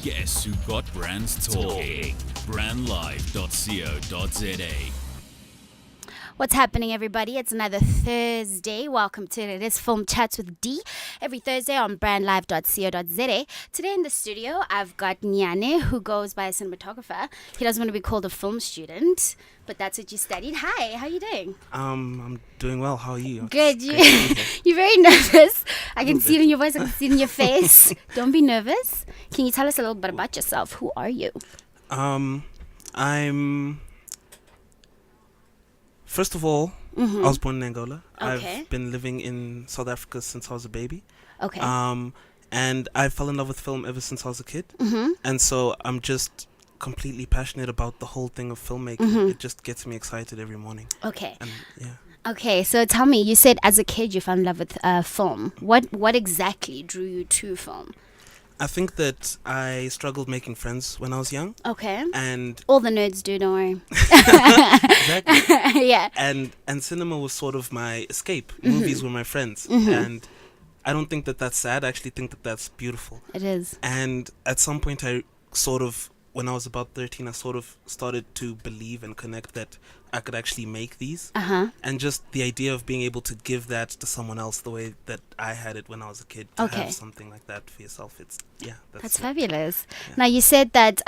Guess who got brands talking? Brandlive.co.za. What's happening, everybody? It's another Thursday. Welcome to it. It is Film Chats with D every Thursday on brandlive.co.za. Today in the studio, I've got Neani, who goes by a cinematographer. He doesn't want to be called a film student, but that's what you studied. Hi, how are you doing? I'm doing well. How are you? Good. It's great to be here. You're very nervous. I can see it in your voice. I can see it in your face. Don't be nervous. Can you tell us a little bit about yourself? Who are you? I'm. First of all, I was born in Angola. Okay. I've been living in South Africa since I was a baby. Okay. And I fell in love with film ever since I was a kid. And so I'm just completely passionate about the whole thing of filmmaking. It just gets me excited every morning. Okay. And yeah. Okay, so tell me, you said as a kid you fell in love with film. What exactly drew you to film? I think that I struggled making friends when I was young. Okay. And All the nerds do, don't worry. exactly. Yeah. And cinema was sort of my escape. Movies were my friends. And I don't think that that's sad. I actually think that that's beautiful. It is. And at some point when I was about 13, I sort of started to believe and connect that I could actually make these. And just the idea of being able to give that to someone else the way that I had it when I was a kid, to Okay. have something like that for yourself, That's fabulous. Yeah. Now, you said that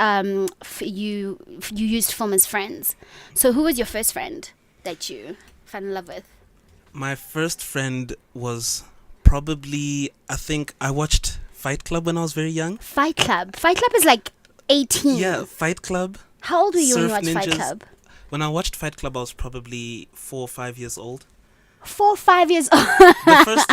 you used film as friends. So who was your first friend that you fell in love with? My first friend was probably, I think I watched Fight Club when I was very young. Fight Club. Fight Club is like 18. Yeah, Fight Club. How old were you when you Surf watched Fight Ninjas. Club? When I watched Fight Club, I was probably 4 or 5 years old. 4 or 5 years old. The first,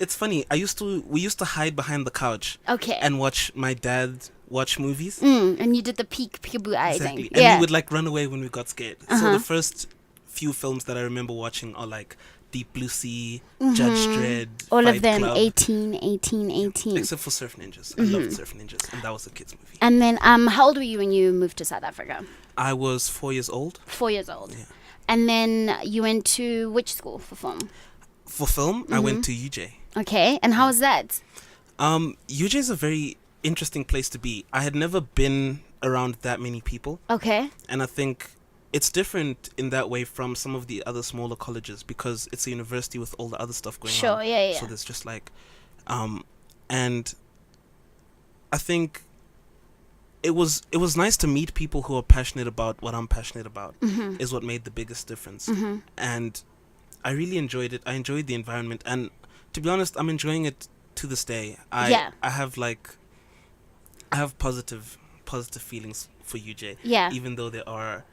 it's funny. We used to hide behind the couch Okay. and watch my dad watch movies. And you did the peekaboo eye Exactly, thing. and Yeah. we would like run away when we got scared. So the first few films that I remember watching are like Deep Blue Sea, Judge Dredd, All Fight of them Club, 18. except for Surf Ninjas. I loved Surf Ninjas, and that was a kids movie. And then how old were you when you moved to South Africa? I was 4 years old. 4 years old. Yeah. And then you went to which school for film? For film, I went to UJ. Okay. And how was that? UJ is a very interesting place to be. I had never been around that many people, Okay. and I think it's different in that way from some of the other smaller colleges because it's a university with all the other stuff going on. Sure, yeah. So there's just like, and I think it was nice to meet people who are passionate about what I'm passionate about. Is what made the biggest difference, and I really enjoyed it. I enjoyed the environment, and to be honest, I'm enjoying it to this day. I have positive feelings for UJ. Yeah. Even though there are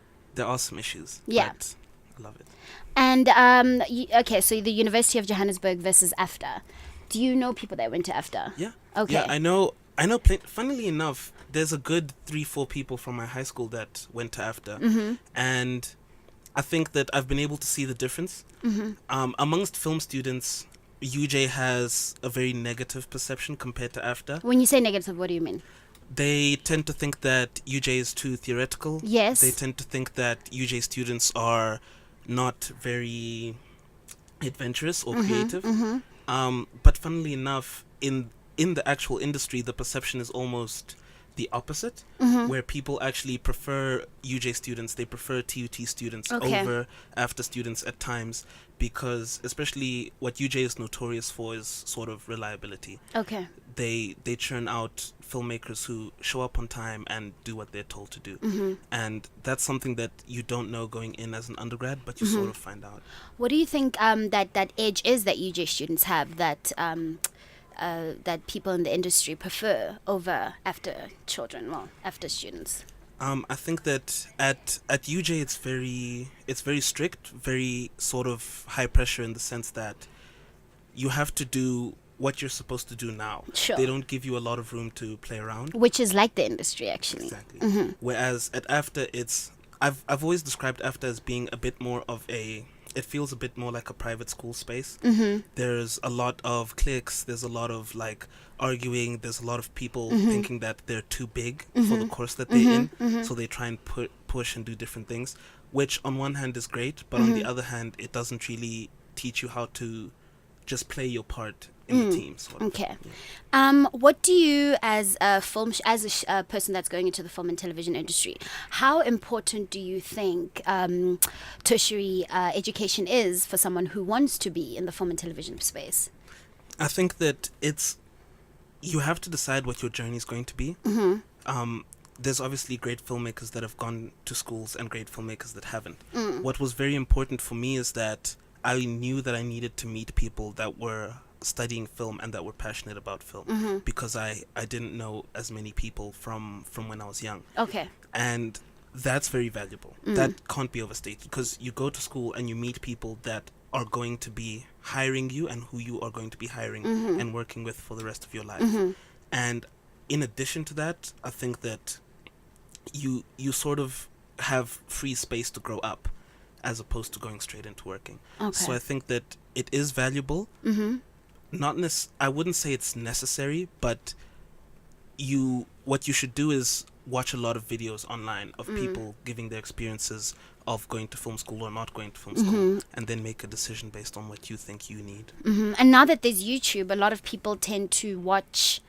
some issues. Yeah. But I love it. And okay, so the University of Johannesburg versus AFDA. Do you know people that went to AFDA? Yeah. Okay. Yeah, I know. Funnily enough, there's a good 3-4 people from my high school that went to AFDA, and I think that I've been able to see the difference. Amongst film students, UJ has a very negative perception compared to AFDA. When you say negative, what do you mean? They tend to think that UJ is too theoretical. Yes. They tend to think that UJ students are not very adventurous or creative. But funnily enough, in the actual industry, the perception is almost the opposite, where people actually prefer UJ students. They prefer TUT students over AFDA students at times, because especially what UJ is notorious for is sort of reliability. Okay. They churn out filmmakers who show up on time and do what they're told to do. And that's something that you don't know going in as an undergrad, but you sort of find out. What do you think that edge is that UJ students have that that people in the industry prefer over after students? I think that at UJ it's very strict, very sort of high pressure in the sense that you have to do what you're supposed to do now. Sure. They don't give you a lot of room to play around. Which is like the industry, actually. Exactly. Whereas at AFDA, I've always described AFDA as being a bit more of it feels a bit more like a private school space. There's a lot of cliques, there's a lot of like arguing, there's a lot of people thinking that they're too big for the course that they're in, so they try and push and do different things, which on one hand is great, but on the other hand it doesn't really teach you how to just play your part in the team. Sort of. Okay. Yeah. What do you, as a person that's going into the film and television industry, how important do you think tertiary education is for someone who wants to be in the film and television space? I think that you have to decide what your journey is going to be. There's obviously great filmmakers that have gone to schools and great filmmakers that haven't. What was very important for me is that I knew that I needed to meet people that were studying film and that were passionate about film, because I didn't know as many people from when I was young. Okay. And that's very valuable. That can't be overstated, because you go to school and you meet people that are going to be hiring you and who you are going to be hiring and working with for the rest of your life. And in addition to that, I think that you sort of have free space to grow up as opposed to going straight into working. Okay. So I think that it is valuable. I wouldn't say it's necessary, but what you should do is watch a lot of videos online of people giving their experiences of going to film school or not going to film school, and then make a decision based on what you think you need. And now that there's YouTube, a lot of people tend to watch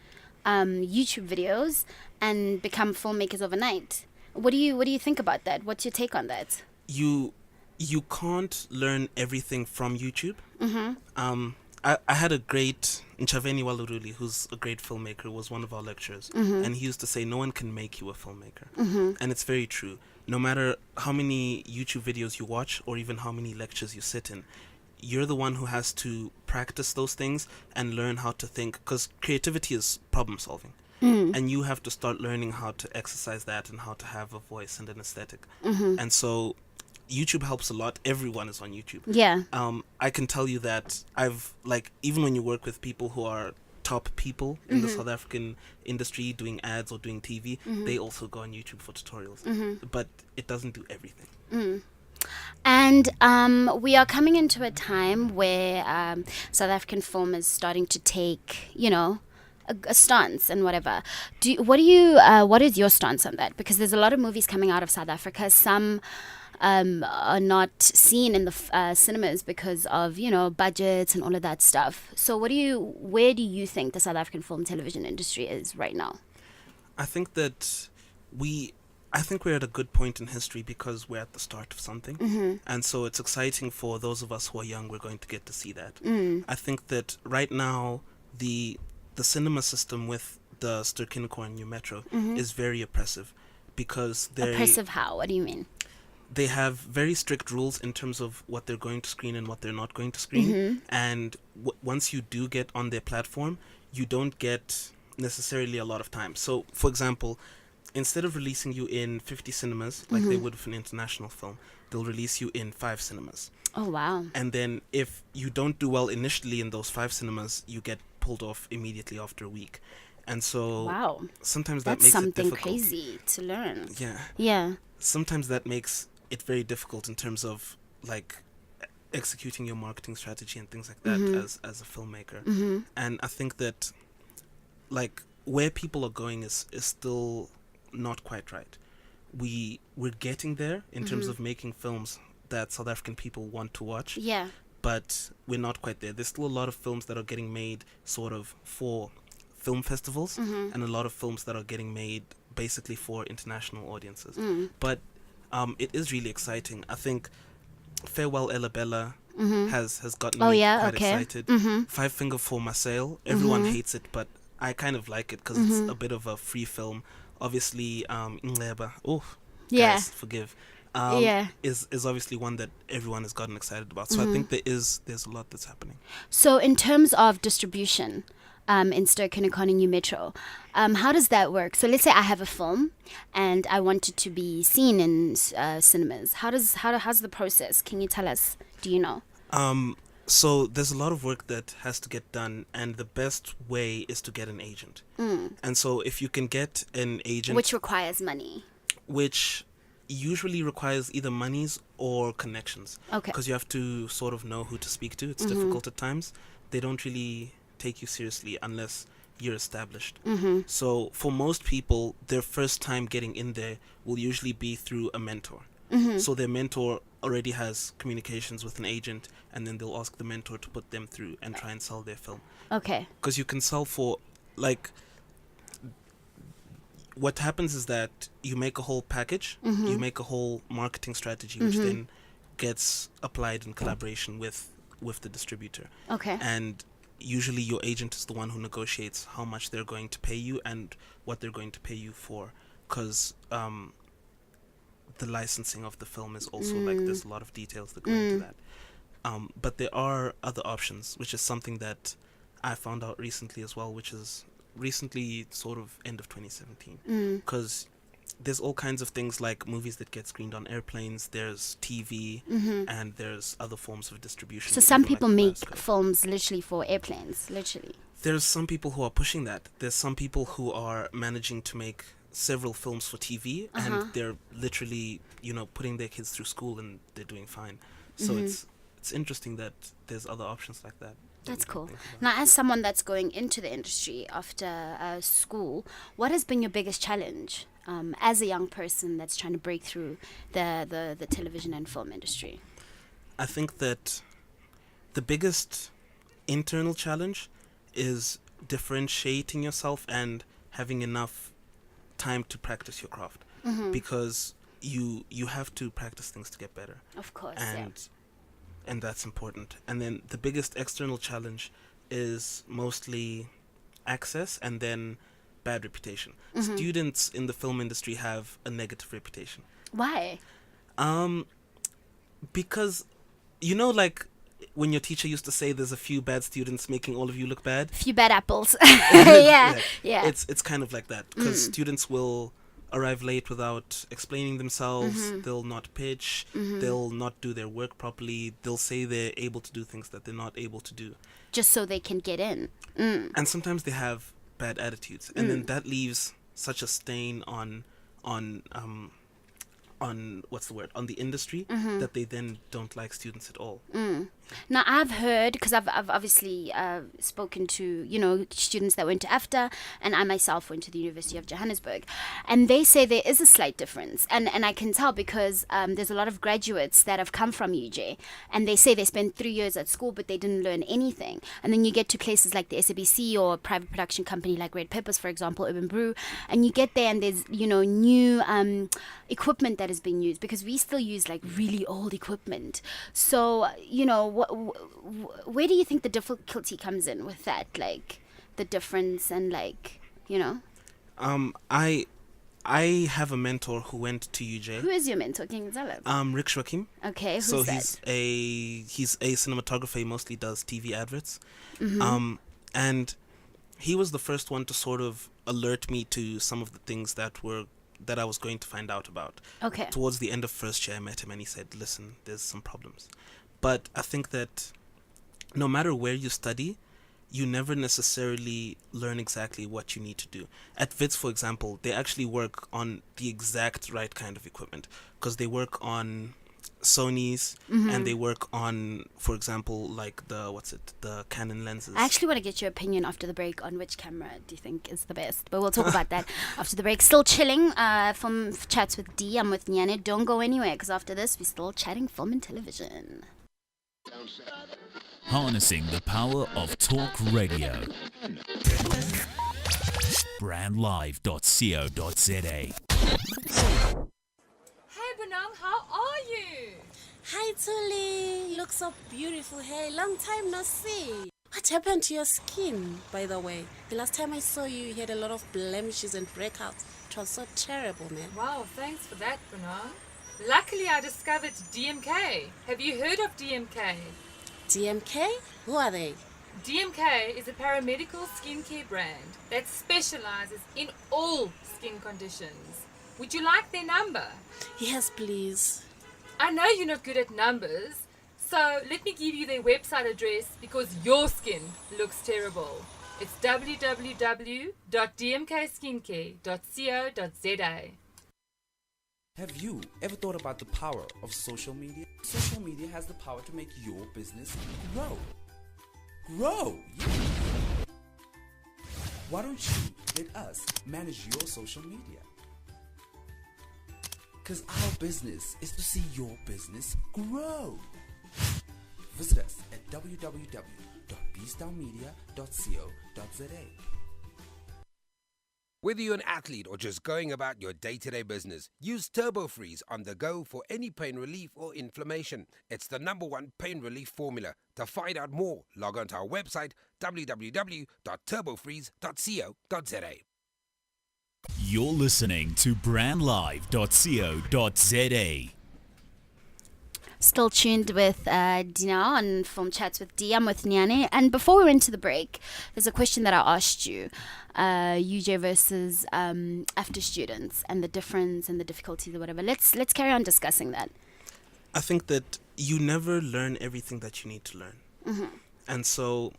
YouTube videos and become filmmakers overnight. What do you think about that? What's your take on that? You can't learn everything from YouTube. I had a great Nchaveni Waluruli, who's a great filmmaker, was one of our lecturers, and he used to say, no one can make you a filmmaker. And it's very true. No matter how many YouTube videos you watch or even how many lectures you sit in, you're the one who has to practice those things and learn how to think, because creativity is problem solving. And you have to start learning how to exercise that and how to have a voice and an aesthetic. And so YouTube helps a lot. Everyone is on YouTube. Yeah. I can tell you that even when you work with people who are top people in the South African industry doing ads or doing TV, they also go on YouTube for tutorials. But it doesn't do everything. And we are coming into a time where South African film is starting to take, a stance and whatever. What is your stance on that? Because there's a lot of movies coming out of South Africa. Some are not seen in the cinemas because of budgets and all of that stuff. So where do you think the South African film and television industry is right now? I think that we're at a good point in history because we're at the start of something. And so it's exciting for those of us who are young. We're going to get to see that. I think that right now the cinema system with the Ster-Kinekor and New Metro is very oppressive, because Oppressive how? What do you mean? They have very strict rules in terms of what they're going to screen and what they're not going to screen. And once you do get on their platform, you don't get necessarily a lot of time. So, for example, instead of releasing you in 50 cinemas, like they would for an international film, they'll release you in 5 cinemas. Oh, wow. And then if you don't do well initially in those 5 cinemas, you get pulled off immediately after a week. And so wow, sometimes that that's makes something it difficult. crazy to learn. Yeah. Sometimes that makes it very difficult in terms of executing your marketing strategy and things like that as a filmmaker. And I think that where people are going is still not quite right. We're getting there in terms of making films that South African people want to watch. Yeah. But we're not quite there. There's still a lot of films that are getting made sort of for film festivals, and a lot of films that are getting made basically for international audiences. But it is really exciting. I think Farewell Ella Bella has gotten me quite excited. Five Finger for Marcel, everyone hates it, but I kind of like it because it's a bit of a free film. Obviously, Ngleba, guys, forgive. Is obviously one that everyone has gotten excited about. So I think there's a lot that's happening. So in terms of distribution, in Ster-Kinekor and New Metro, how does that work? So let's say I have a film and I want it to be seen in cinemas. How's the process? Can you tell us? Do you know? So there's a lot of work that has to get done, and the best way is to get an agent. And so if you can get an agent, which requires money, which usually requires either monies or connections. Okay. Because you have to sort of know who to speak to. It's difficult at times. They don't really take you seriously unless you're established. So for most people, their first time getting in there will usually be through a mentor. So their mentor already has communications with an agent, and then they'll ask the mentor to put them through and try and sell their film. Okay. Because you can sell for, like, what happens is that you make a whole package, you make a whole marketing strategy, which then gets applied in collaboration with the distributor. Okay. And usually your agent is the one who negotiates how much they're going to pay you and what they're going to pay you for, because the licensing of the film is also like, there's a lot of details that go into that. But there are other options, which is something that I found out recently as well, which is recently sort of end of 2017, because there's all kinds of things like movies that get screened on airplanes, there's TV, and there's other forms of distribution. So some people make films literally for airplanes, literally. There's some people who are pushing that. There's some people who are managing to make several films for TV, and they're literally, putting their kids through school, and they're doing fine. So it's interesting that there's other options like that. That's cool. Now, as someone that's going into the industry after school, what has been your biggest challenge as a young person that's trying to break through the television and film industry? I think that the biggest internal challenge is differentiating yourself and having enough time to practice your craft, because you have to practice things to get better. Of course, and that's important. And then the biggest external challenge is mostly access and then bad reputation. Students in the film industry have a negative reputation. Why? Because, like when your teacher used to say there's a few bad students making all of you look bad. Few bad apples. Yeah. It's kind of like that, because students will arrive late without explaining themselves. They'll not pitch. They'll not do their work properly. They'll say they're able to do things that they're not able to do, just so they can get in. And sometimes they have bad attitudes, and then that leaves such a stain on what's the word, on the industry, that they then don't like students at all. Now, I've heard, because I've obviously spoken to, students that went to AFTA, and I myself went to the University of Johannesburg, and they say there is a slight difference. And I can tell because there's a lot of graduates that have come from UJ, and they say they spent 3 years at school, but they didn't learn anything. And then you get to places like the SABC or a private production company like Red Peppers, for example, Urban Brew, and you get there and there's, new equipment that is being used, because we still use like really old equipment. So, where do you think the difficulty comes in with that, like the difference and I have a mentor who went to UJ. Who is your mentor? Can you tell us? Rick Shwakim. Okay, who's so that? he's a cinematographer. He mostly does TV adverts. And he was the first one to sort of alert me to some of the things that I was going to find out about. Okay. Towards the end of first year, I met him and he said, listen, there's some problems. But I think that no matter where you study, you never necessarily learn exactly what you need to do. At WITS, for example, they actually work on the exact right kind of equipment, because they work on Sony's and they work on, for example, like the Canon lenses. I actually want to get your opinion after the break on which camera do you think is the best, but we'll talk about that after the break. Still chilling from Chats with D. I'm with Neani. Don't go anywhere, because after this we're still chatting film and television. Harnessing the power of talk radio. Brandlive.co.za. Hey Bonang, how are you? Hi Tuli, you look so beautiful. Hey, long time no see. What happened to your skin, by the way? The last time I saw you, you had a lot of blemishes and breakouts. It was so terrible, man. Wow, thanks for that, Bonang. Luckily I discovered DMK. Have you heard of DMK? DMK? Who are they? DMK is a paramedical skincare brand that specializes in all skin conditions. Would you like their number? Yes, please. I know you're not good at numbers, so let me give you their website address, because your skin looks terrible. It's www.dmkskincare.co.za. Have you ever thought about the power of social media? Social media has the power to make your business grow. Grow! Yeah. Why don't you let us manage your social media? Because our business is to see your business grow. Visit us at www.bstownmedia.co.za. Whether you're an athlete or just going about your day-to-day business, use Turbo Freeze on the go for any pain relief or inflammation. It's the #1 pain relief formula. To find out more, log on to our website www.turbofreeze.co.za. You're listening to brandlive.co.za. Still tuned with Dina on Film Chats with D. I'm with Neani. And before we went to the break, there's a question that I asked you, UJ versus after students, and the difference and the difficulties or whatever. Let's carry on discussing that. I think that you never learn everything that you need to learn. And so,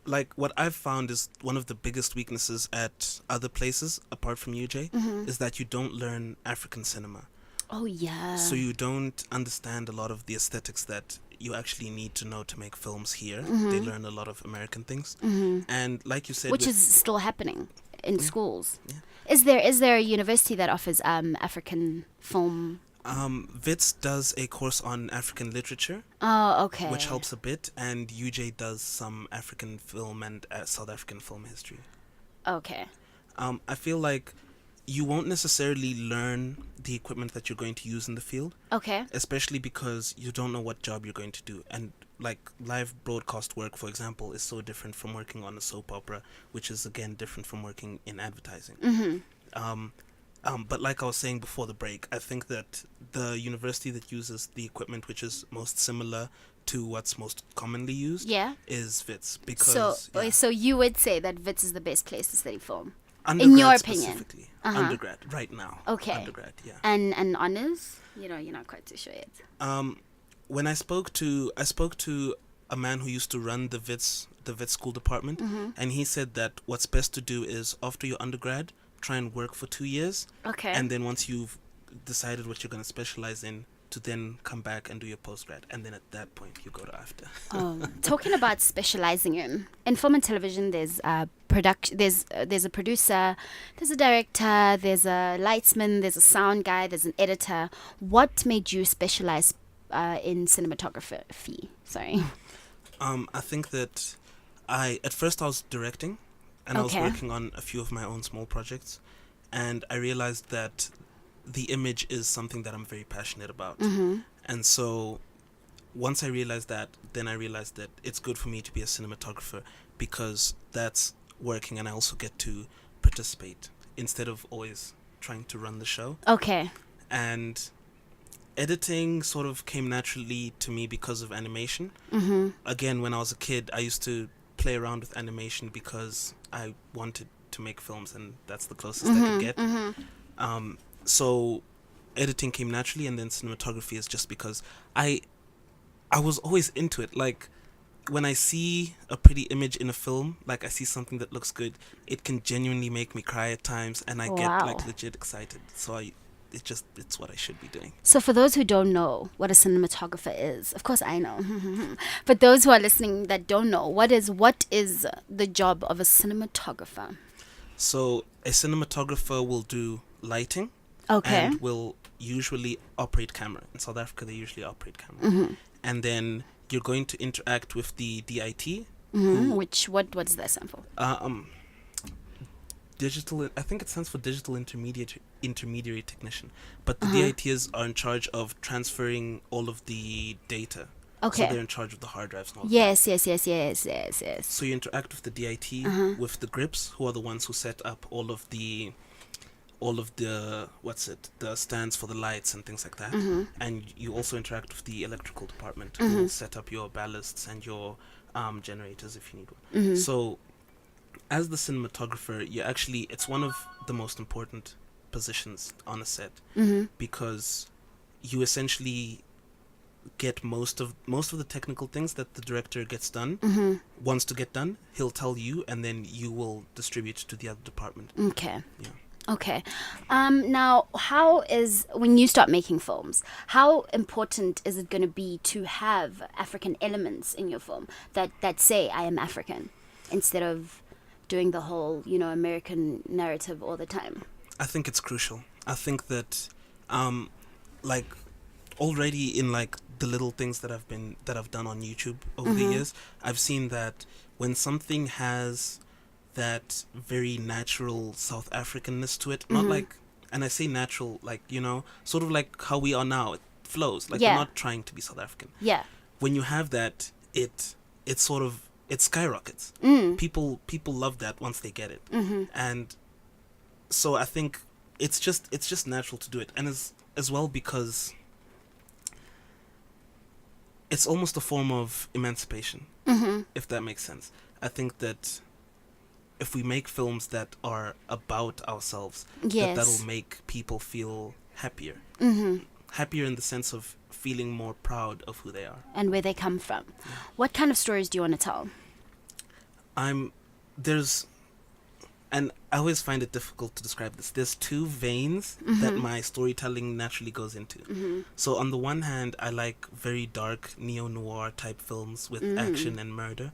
like, what I've found is one of the biggest weaknesses at other places, apart from UJ, is that you don't learn African cinema. Oh, yeah. So you don't understand a lot of the aesthetics that you actually need to know to make films here. They learn a lot of American things. And like you said... Which is still happening in schools. Yeah. Is there a university that offers African film? WITS does a course on African literature. Oh, okay. Which helps a bit. And UJ does some African film and South African film history. Okay. I feel like you won't necessarily learn the equipment that you're going to use in the field. Okay. Especially because you don't know what job you're going to do. And like live broadcast work, for example, is so different from working on a soap opera, which is again different from working in advertising. But like I was saying before the break, I think that the university that uses the equipment which is most similar to what's most commonly used is WITS. Because so you would say that WITS is the best place to study film? Undergrad, in your opinion? Specifically. Undergrad, right now. Okay. Undergrad, yeah. And honors? You're not quite too sure yet. When I spoke to a man who used to run the WITS school department, and he said that what's best to do is after your undergrad, try and work for 2 years. Okay. And then once you've decided what you're going to specialize in, to then come back and do your postgrad, and then at that point you go to after. Talking about specializing in film and television, there's a producer, there's a director, there's a lightsman, there's a sound guy, there's an editor. What made you specialize in cinematography? Sorry. I think that at first I was directing, and I was working on a few of my own small projects, and I realized that the image is something that I'm very passionate about. And so once I realized that, then I realized that it's good for me to be a cinematographer because that's working and I also get to participate instead of always trying to run the show. Okay. And editing sort of came naturally to me because of animation. Again, when I was a kid, I used to play around with animation because I wanted to make films and that's the closest I could get. So editing came naturally, and then cinematography is just because I was always into it. Like when I see a pretty image in a film, like I see something that looks good, it can genuinely make me cry at times, and I get like legit excited. So it's what I should be doing. So for those who don't know what a cinematographer is, of course I know, but those who are listening that don't know, what is the job of a cinematographer? So a cinematographer will do lighting. Okay. And will usually operate camera. In South Africa, they usually operate camera. And then you're going to interact with the DIT. What does that stand for? Digital. I think it stands for Digital Intermediary Technician. But the DITs are in charge of transferring all of the data. Okay. So they're in charge of the hard drives and all yes. So you interact with the DIT, with the grips, who are the ones who set up all of the the stands for the lights and things like that. And you also interact with the electrical department, who will set up your ballasts and your generators if you need one. So as the cinematographer, it's one of the most important positions on a set, because you essentially get most of the technical things that the director wants to get done. He'll tell you, and then you will distribute to the other department. Okay. Yeah. Okay. Now, when you start making films, how important is it going to be to have African elements in your film that say I am African, instead of doing the whole, American narrative all the time? I think it's crucial. I think that like already in like the little things that I've done on YouTube over the years, I've seen that when something has that very natural South Africanness to it, not like, and I say natural, like, you know, sort of like how we are now, it flows, like we're not trying to be South African. Yeah. When you have that, it sort of, it skyrockets. People love that once they get it. And so I think it's just natural to do it, and as well because it's almost a form of emancipation, if that makes sense. I think that if we make films that are about ourselves, that'll make people feel happier. Happier in the sense of feeling more proud of who they are. And where they come from. What kind of stories do you want to tell? And I always find it difficult to describe this. There's two veins that my storytelling naturally goes into. So on the one hand, I like very dark neo-noir type films with action and murder,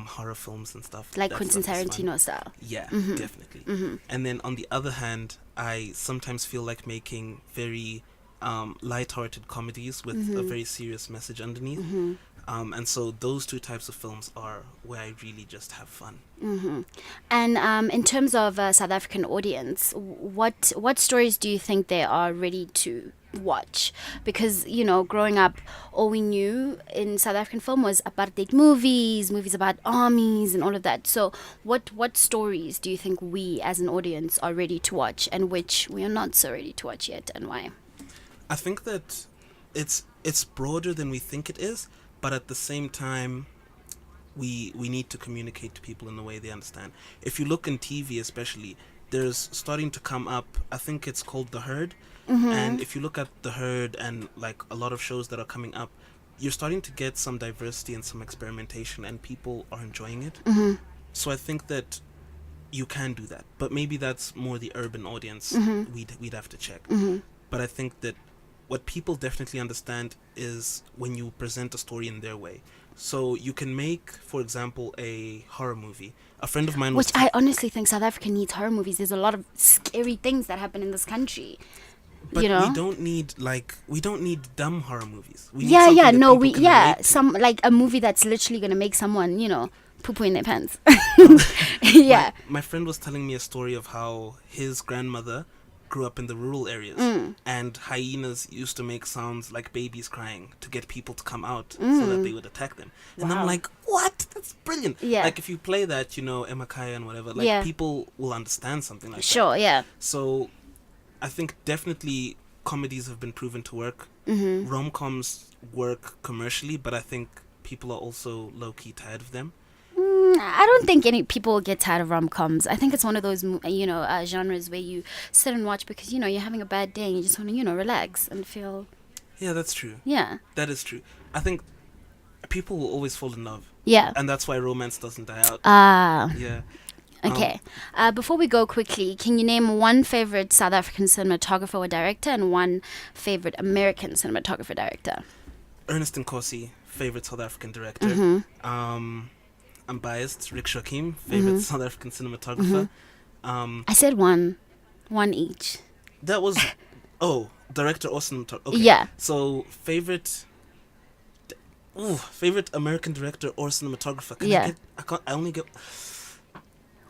horror films and stuff. Like That Quentin stuff is fun. Tarantino style. Yeah, definitely. And then on the other hand, I sometimes feel like making very light-hearted comedies with a very serious message underneath. And so those two types of films are where I really just have fun. And in terms of South African audience, what stories do you think they are ready to watch? Because, you know, growing up, all we knew in South African film was apartheid movies about armies and all of that. So what stories do you think we as an audience are ready to watch, and which we are not so ready to watch yet, and why? I think that it's broader than we think it is, but at the same time, we need to communicate to people in a way they understand. If you look in TV especially, there's starting to come up, I think it's called The Herd, and if you look at The Herd and like a lot of shows that are coming up, you're starting to get some diversity and some experimentation, and people are enjoying it. So I think that you can do that, but maybe that's more the urban audience. We'd have to check. But I think that what people definitely understand is when you present a story in their way. So you can make, for example, a horror movie. A friend of mine was... Which I honestly think South Africa needs horror movies. There's a lot of scary things that happen in this country. But you know? we don't need dumb horror movies. We need something that people can relate to. Some like a movie that's literally gonna make someone, you know, poo-poo in their pants. Yeah. My friend was telling me a story of how his grandmother grew up in the rural areas, and hyenas used to make sounds like babies crying to get people to come out so that they would attack them. And I'm like, what? That's brilliant. Yeah. Like if you play that, you know, Emakaya and whatever, like people will understand something like that. Sure, yeah. So I think definitely comedies have been proven to work. Rom-coms work commercially, but I think people are also low-key tired of them. I don't think any people get tired of rom-coms. I think it's one of those, you know, genres where you sit and watch because, you know, you're having a bad day and you just want to, you know, relax and feel... Yeah, that's true. Yeah. That is true. I think people will always fall in love. Yeah. And that's why romance doesn't die out. Yeah. Okay. Before we go quickly, can you name one favorite South African cinematographer or director and one favorite American cinematographer director? Ernest Nkosi, favorite South African director. I'm biased. Rick Shakim, favorite South African cinematographer. I said one each. That was, director or cinematographer. Okay. Yeah. So favorite American director or cinematographer. I only get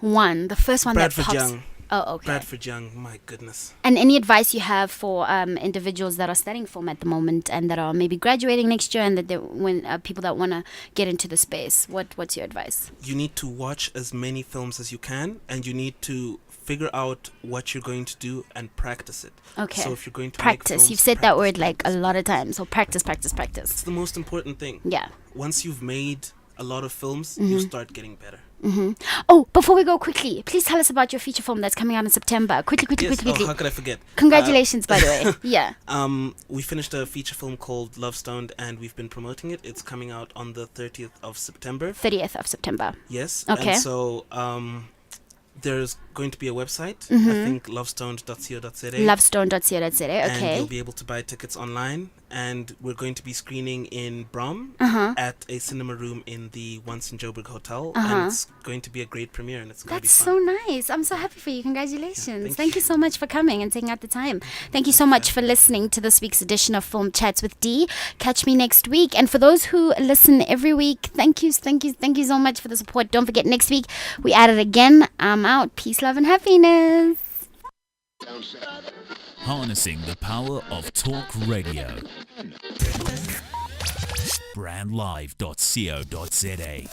one. The first one Bradford that pops. Young. Oh, okay. Bradford Young, my goodness. And any advice you have for individuals that are studying film at the moment and that are maybe graduating next year, and that people that want to get into the space, what's your advice? You need to watch as many films as you can, and you need to figure out what you're going to do and practice it. Okay. So if you're going to practice, make films, you've said that word like a lot of times. So practice. It's the most important thing. Yeah. Once you've made a lot of films, you start getting better. Oh, before we go quickly, please tell us about your feature film that's coming out in September. Quickly. Oh, how could I forget? Congratulations, by the way. Yeah. We finished a feature film called Love Stoned, and we've been promoting it. It's coming out on the 30th of September. 30th of September. Yes. Okay. And so there's going to be a website. I think lovestone.co.za. Lovestone.co.za. And Okay. you'll be able to buy tickets online. And we're going to be screening in Brom at a cinema room in the Once in Joburg Hotel. And it's going to be a great premiere, and it's going to be That's fun. so nice. I'm so happy for you. Congratulations. Yeah, thank you so much for coming and taking out the time. Thank you so much for listening to this week's edition of Film Chats with D. Catch me next week. And for those who listen every week, thank you so much for the support. Don't forget, next week we at it again. I'm out. Peace, love, and happiness. Harnessing the power of talk radio. Brandlive.co.za